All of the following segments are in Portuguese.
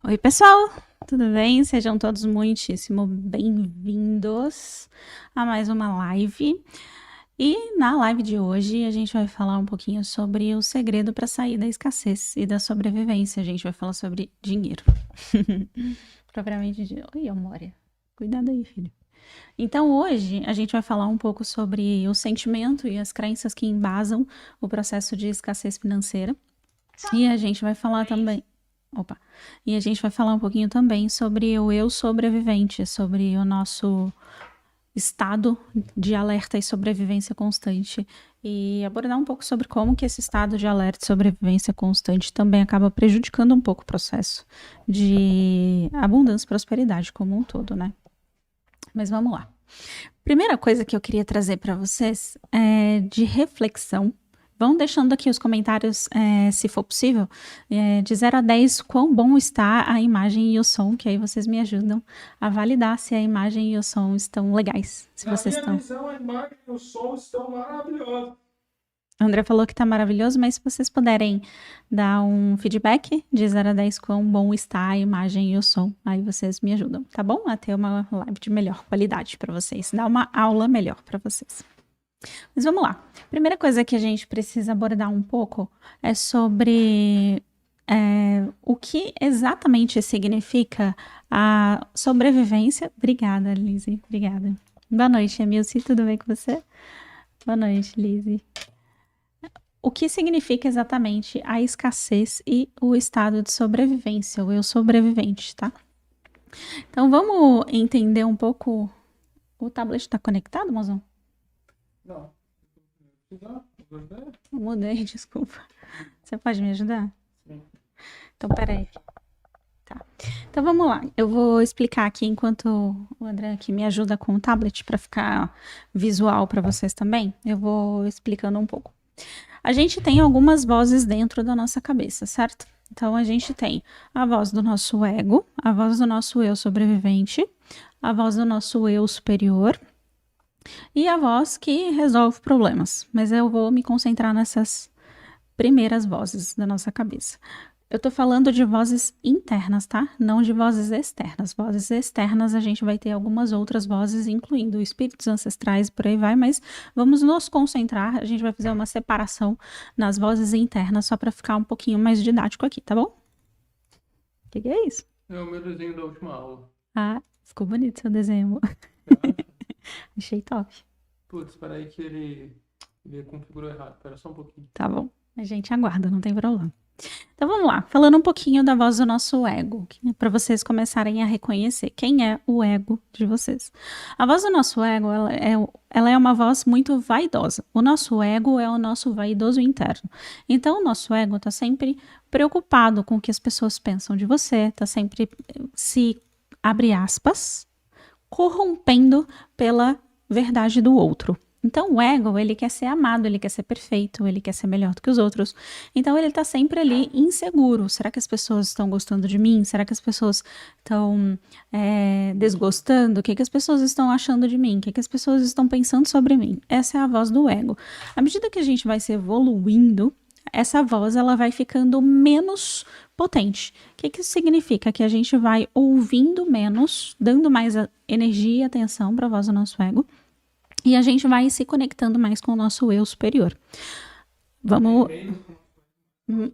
Oi, pessoal, tudo bem? Sejam todos muitíssimo bem-vindos a mais uma live. E na live de hoje a gente vai falar um pouquinho sobre o segredo para sair da escassez e da sobrevivência. A gente vai falar sobre dinheiro. Propriamente dito. Oi, Amória. Cuidado aí, filho. Então, hoje a gente vai falar um pouco sobre o sentimento e as crenças que embasam o processo de escassez financeira. E a gente vai falar também. Opa! E a gente vai falar um pouquinho também sobre o eu sobrevivente, sobre o nosso estado de alerta e sobrevivência constante. E abordar um pouco sobre como que esse estado de alerta e sobrevivência constante também acaba prejudicando um pouco o processo de abundância e prosperidade como um todo, né? Mas vamos lá. Primeira coisa que eu queria trazer para vocês é de reflexão. Vão deixando aqui os comentários, se for possível, de 0 a 10, quão bom está a imagem e o som, que aí vocês me ajudam a validar se a imagem e o som estão legais. Se Na vocês minha estão. visão, a imagem e o som estão maravilhosos. O André falou que tá maravilhoso, mas se vocês puderem dar um feedback de 0 a 10, quão bom está a imagem e o som, aí vocês me ajudam, tá bom? A ter uma live de melhor qualidade para vocês, dar uma aula melhor para vocês. Mas vamos lá. Primeira coisa que a gente precisa abordar um pouco é sobre o que exatamente significa a sobrevivência. Obrigada, Lizzie. Obrigada. Boa noite, Emilce. Tudo bem com você? Boa noite, Lizzie. O que significa exatamente a escassez e o estado de sobrevivência, o eu sobrevivente, tá? Então vamos entender um pouco. O tablet está conectado, mozão? Não. Eu mudei, desculpa. Você pode me ajudar? Sim. Então, peraí. Tá. Então, vamos lá. Eu vou explicar aqui enquanto o André aqui me ajuda com o tablet para ficar visual para vocês também. Eu vou explicando um pouco. A gente tem algumas vozes dentro da nossa cabeça, certo? Então, a gente tem a voz do nosso ego, a voz do nosso eu sobrevivente, a voz do nosso eu superior e a voz que resolve problemas. Mas eu vou me concentrar nessas primeiras vozes da nossa cabeça. Eu tô falando de vozes internas, tá? Não de vozes externas. Vozes externas a gente vai ter algumas outras vozes, incluindo espíritos ancestrais, por aí vai, mas vamos nos concentrar, a gente vai fazer uma separação nas vozes internas só para ficar um pouquinho mais didático aqui, tá bom? O que é isso? É o meu desenho da última aula. Ah, ficou bonito seu desenho. Achei top. Putz, peraí que ele configurou errado. Pera só um pouquinho. Tá bom. A gente aguarda, não tem problema. Então vamos lá, falando um pouquinho da voz do nosso ego, para vocês começarem a reconhecer quem é o ego de vocês. A voz do nosso ego, ela é uma voz muito vaidosa. O nosso ego é o nosso vaidoso interno. Então o nosso ego está sempre preocupado com o que as pessoas pensam de você, está sempre se, abre aspas, corrompendo pela verdade do outro. Então o ego, ele quer ser amado, ele quer ser perfeito, ele quer ser melhor do que os outros. Então ele tá sempre ali inseguro. Será que as pessoas estão gostando de mim? Será que as pessoas estão desgostando? O que as pessoas estão achando de mim? O que as pessoas estão pensando sobre mim? Essa é a voz do ego. À medida que a gente vai se evoluindo, essa voz ela vai ficando menos potente. O que isso significa? Que a gente vai ouvindo menos, dando mais energia e atenção para a voz do nosso ego, e a gente vai se conectando mais com o nosso eu superior. Vamos.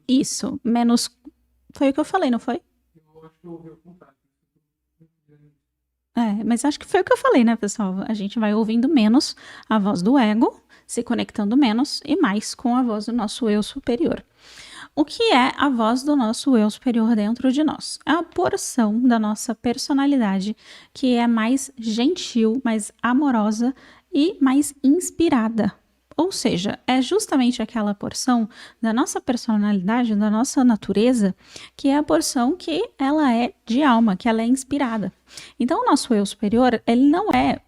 Isso, menos. Foi o que eu falei, não foi? Eu acho que eu ouvi ao contrário. Mas acho que foi o que eu falei, né, pessoal? A gente vai ouvindo menos a voz do ego, se conectando menos e mais com a voz do nosso eu superior. O que é a voz do nosso eu superior dentro de nós? É a porção da nossa personalidade que é mais gentil, mais amorosa e mais inspirada. Ou seja, é justamente aquela porção da nossa personalidade, da nossa natureza, que é a porção que ela é de alma, que ela é inspirada. Então, o nosso eu superior, ele não é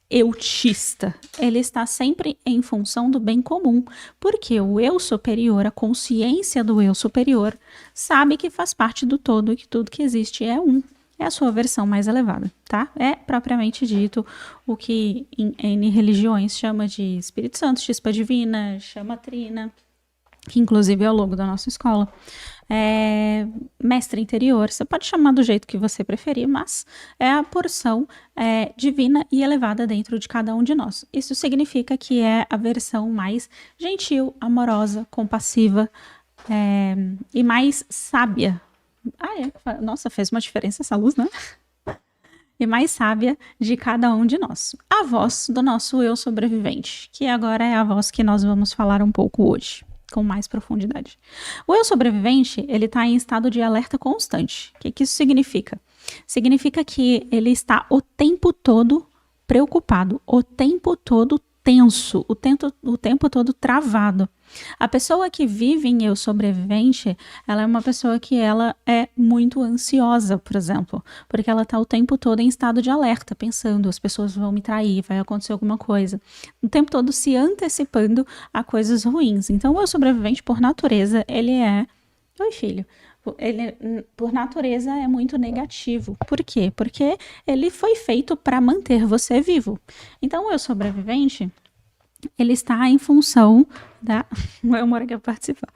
eutista, ele está sempre em função do bem comum, porque o eu superior, a consciência do eu superior, sabe que faz parte do todo e que tudo que existe é um. É a sua versão mais elevada, tá? É propriamente dito o que em religiões chama de Espírito Santo, chispa divina, chama trina. que inclusive é o logo da nossa escola. Mestre interior, você pode chamar do jeito que você preferir, mas é a porção divina e elevada dentro de cada um de nós. Isso significa que é a versão mais gentil, amorosa, compassiva e mais sábia. Nossa, fez uma diferença essa luz, né? E mais sábia de cada um de nós. A voz do nosso eu sobrevivente, que agora é a voz que nós vamos falar um pouco hoje, com mais profundidade. O eu sobrevivente, ele está em estado de alerta constante. O que isso significa? Significa que ele está o tempo todo preocupado, o tempo todo tenso, o tempo todo travado. A pessoa que vive em eu sobrevivente, ela é uma pessoa que ela é muito ansiosa, por exemplo, porque ela está o tempo todo em estado de alerta, pensando, as pessoas vão me trair, vai acontecer alguma coisa. O tempo todo se antecipando a coisas ruins. Então, o eu sobrevivente, por natureza, ele é... Oi, filho. Ele, por natureza, é muito negativo. Por quê? Porque ele foi feito para manter você vivo. Então, o eu sobrevivente, ele está em função da... O Elmora quer participar.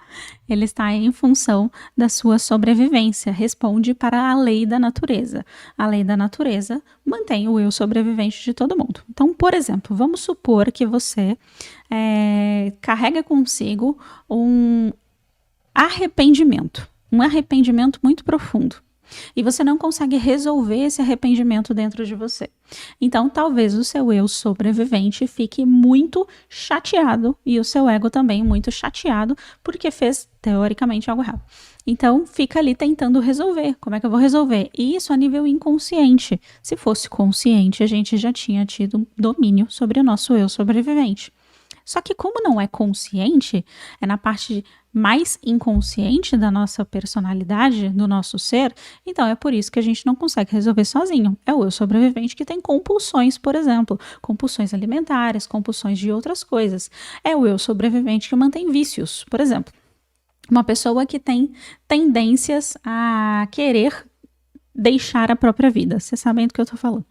Ele está em função da sua sobrevivência. Responde para a lei da natureza. A lei da natureza mantém o eu sobrevivente de todo mundo. Então, por exemplo, vamos supor que você carrega consigo um arrependimento muito profundo. E você não consegue resolver esse arrependimento dentro de você. Então, talvez o seu eu sobrevivente fique muito chateado e o seu ego também muito chateado porque fez, teoricamente, algo errado. Então, fica ali tentando resolver. Como é que eu vou resolver? E isso a nível inconsciente. Se fosse consciente, a gente já tinha tido domínio sobre o nosso eu sobrevivente. Só que como não é consciente, é na parte mais inconsciente da nossa personalidade, do nosso ser, então é por isso que a gente não consegue resolver sozinho. É o eu sobrevivente que tem compulsões, por exemplo, compulsões alimentares, compulsões de outras coisas. É o eu sobrevivente que mantém vícios, por exemplo. Uma pessoa que tem tendências a querer deixar a própria vida. Vocês sabem do que eu tô falando.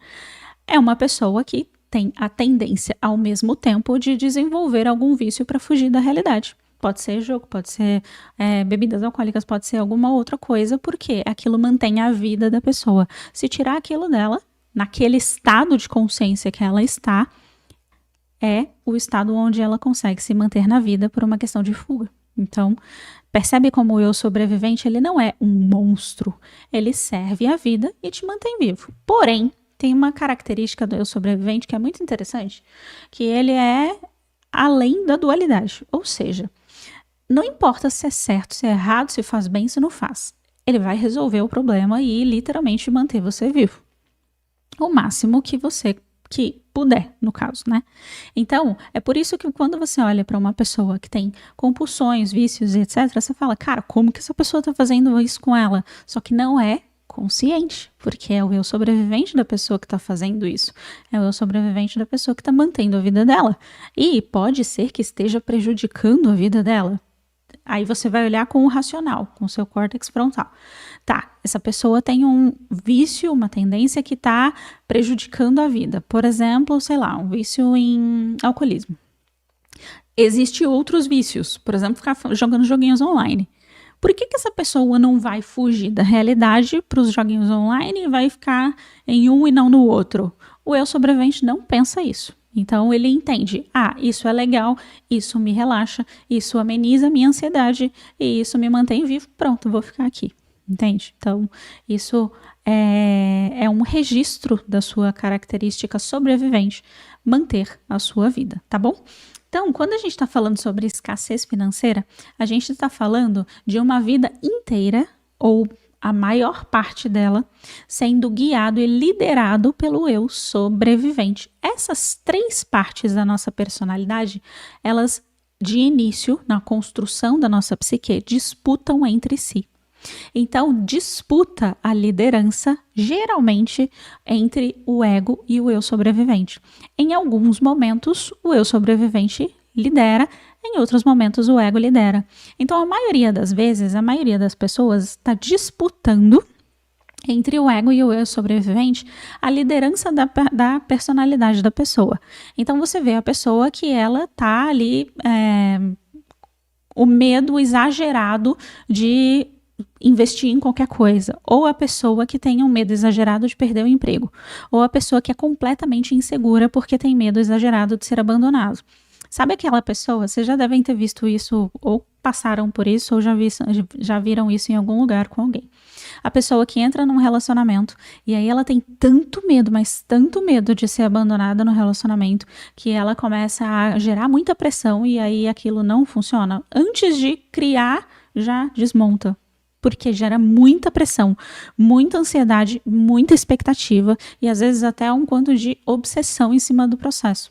É uma pessoa que tem a tendência, ao mesmo tempo, de desenvolver algum vício para fugir da realidade. Pode ser jogo, pode ser bebidas alcoólicas, pode ser alguma outra coisa, porque aquilo mantém a vida da pessoa. Se tirar aquilo dela, naquele estado de consciência que ela está, é o estado onde ela consegue se manter na vida por uma questão de fuga. Então, percebe como o eu sobrevivente, ele não é um monstro. Ele serve a vida e te mantém vivo. Porém, tem uma característica do eu sobrevivente que é muito interessante, que ele é além da dualidade. Ou seja, não importa se é certo, se é errado, se faz bem, se não faz. Ele vai resolver o problema e literalmente manter você vivo. O máximo que você puder, no caso, né? Então, é por isso que quando você olha para uma pessoa que tem compulsões, vícios, etc., você fala, cara, como que essa pessoa está fazendo isso com ela? Só que não é consciente, porque é o eu sobrevivente da pessoa que está fazendo isso, é o eu sobrevivente da pessoa que está mantendo a vida dela, e pode ser que esteja prejudicando a vida dela. Aí você vai olhar com o racional, com o seu córtex frontal. Tá, essa pessoa tem um vício, uma tendência que está prejudicando a vida. Por exemplo, sei lá, um vício em alcoolismo. Existem outros vícios, por exemplo, ficar jogando joguinhos online. Por que essa pessoa não vai fugir da realidade para os joguinhos online e vai ficar em um e não no outro? O eu sobrevivente não pensa isso. Então ele entende, isso é legal, isso me relaxa, isso ameniza a minha ansiedade e isso me mantém vivo, pronto, vou ficar aqui. Entende? Então isso é um registro da sua característica sobrevivente, manter a sua vida, tá bom? Então, quando a gente está falando sobre escassez financeira, a gente está falando de uma vida inteira, ou a maior parte dela, sendo guiado e liderado pelo eu sobrevivente. Essas 3 partes da nossa personalidade, elas, de início, na construção da nossa psique, disputam entre si. Então, disputa a liderança, geralmente, entre o ego e o eu sobrevivente. Em alguns momentos, o eu sobrevivente lidera, em outros momentos, o ego lidera. Então, a maioria das vezes, a maioria das pessoas está disputando entre o ego e o eu sobrevivente a liderança da personalidade da pessoa. Então, você vê a pessoa que ela está ali o medo exagerado de investir em qualquer coisa, ou a pessoa que tem um medo exagerado de perder o emprego, ou a pessoa que é completamente insegura porque tem medo exagerado de ser abandonado. Sabe aquela pessoa, vocês já devem ter visto isso, ou passaram por isso, ou já viram isso em algum lugar com alguém. A pessoa que entra num relacionamento e aí ela tem tanto medo, mas tanto medo de ser abandonada no relacionamento, que ela começa a gerar muita pressão e aí aquilo não funciona. Antes de criar, já desmonta. Porque gera muita pressão, muita ansiedade, muita expectativa e às vezes até um quanto de obsessão em cima do processo.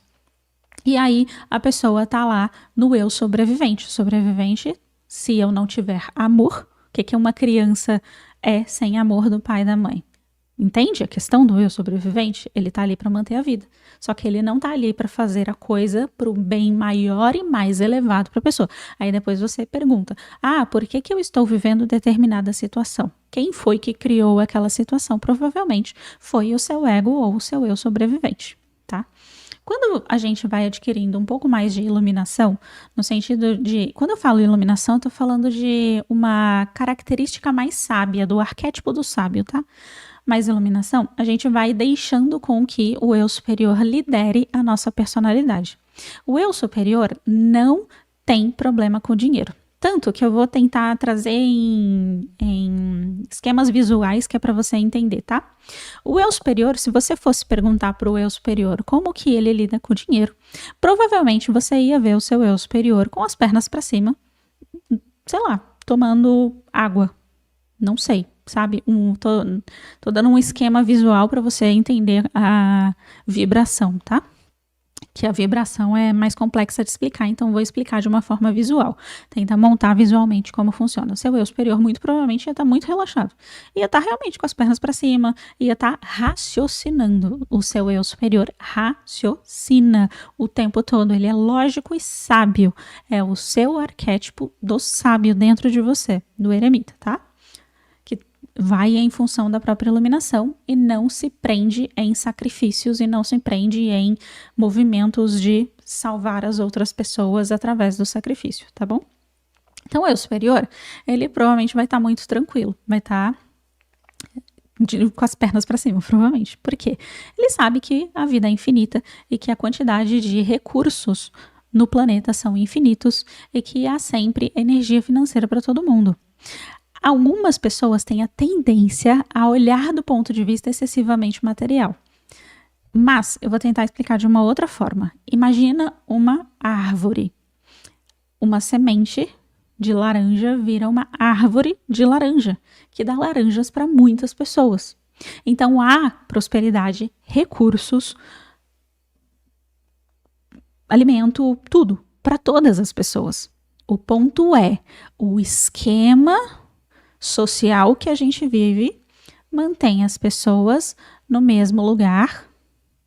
E aí a pessoa tá lá no eu sobrevivente. Sobrevivente, se eu não tiver amor, o que uma criança é sem amor do pai e da mãe? Entende a questão do eu sobrevivente? Ele tá ali para manter a vida. Só que ele não tá ali para fazer a coisa para o bem maior e mais elevado para a pessoa. Aí depois você pergunta: por que eu estou vivendo determinada situação? Quem foi que criou aquela situação? Provavelmente foi o seu ego ou o seu eu sobrevivente, tá? Quando a gente vai adquirindo um pouco mais de iluminação, no sentido de... Quando eu falo iluminação, eu tô falando de uma característica mais sábia, do arquétipo do sábio, tá? Mais iluminação, a gente vai deixando com que o eu superior lidere a nossa personalidade. O eu superior não tem problema com o dinheiro. Tanto que eu vou tentar trazer em esquemas visuais que é para você entender, tá? O eu superior, se você fosse perguntar para o eu superior como que ele lida com o dinheiro, provavelmente você ia ver o seu eu superior com as pernas para cima, sei lá, tomando água. Não sei, sabe? Tô dando um esquema visual para você entender a vibração, tá? Que a vibração é mais complexa de explicar, então vou explicar de uma forma visual. Tenta montar visualmente como funciona. O seu eu superior muito provavelmente ia estar muito relaxado. Ia estar realmente com as pernas para cima, ia estar raciocinando. O seu eu superior raciocina o tempo todo. Ele é lógico e sábio. É o seu arquétipo do sábio dentro de você, do eremita, tá? Vai em função da própria iluminação e não se prende em sacrifícios e não se prende em movimentos de salvar as outras pessoas através do sacrifício, tá bom? Então, o eu superior, ele provavelmente vai estar muito tranquilo, vai estar com as pernas para cima, provavelmente. Por quê? Ele sabe que a vida é infinita e que a quantidade de recursos no planeta são infinitos e que há sempre energia financeira para todo mundo. Algumas pessoas têm a tendência a olhar do ponto de vista excessivamente material. Mas eu vou tentar explicar de uma outra forma. Imagina uma árvore. Uma semente de laranja vira uma árvore de laranja, que dá laranjas para muitas pessoas. Então há prosperidade, recursos, alimento, tudo, para todas as pessoas. O ponto é o esquema social que a gente vive mantém as pessoas no mesmo lugar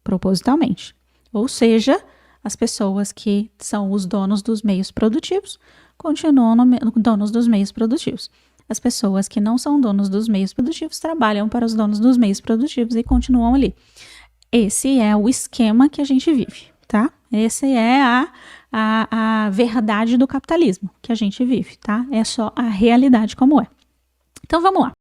propositalmente. Ou seja, as pessoas que são os donos dos meios produtivos continuam donos dos meios produtivos. As pessoas que não são donos dos meios produtivos trabalham para os donos dos meios produtivos e continuam ali. Esse é o esquema que a gente vive, tá? Essa é a verdade do capitalismo que a gente vive, tá? É só a realidade como é. Então vamos lá.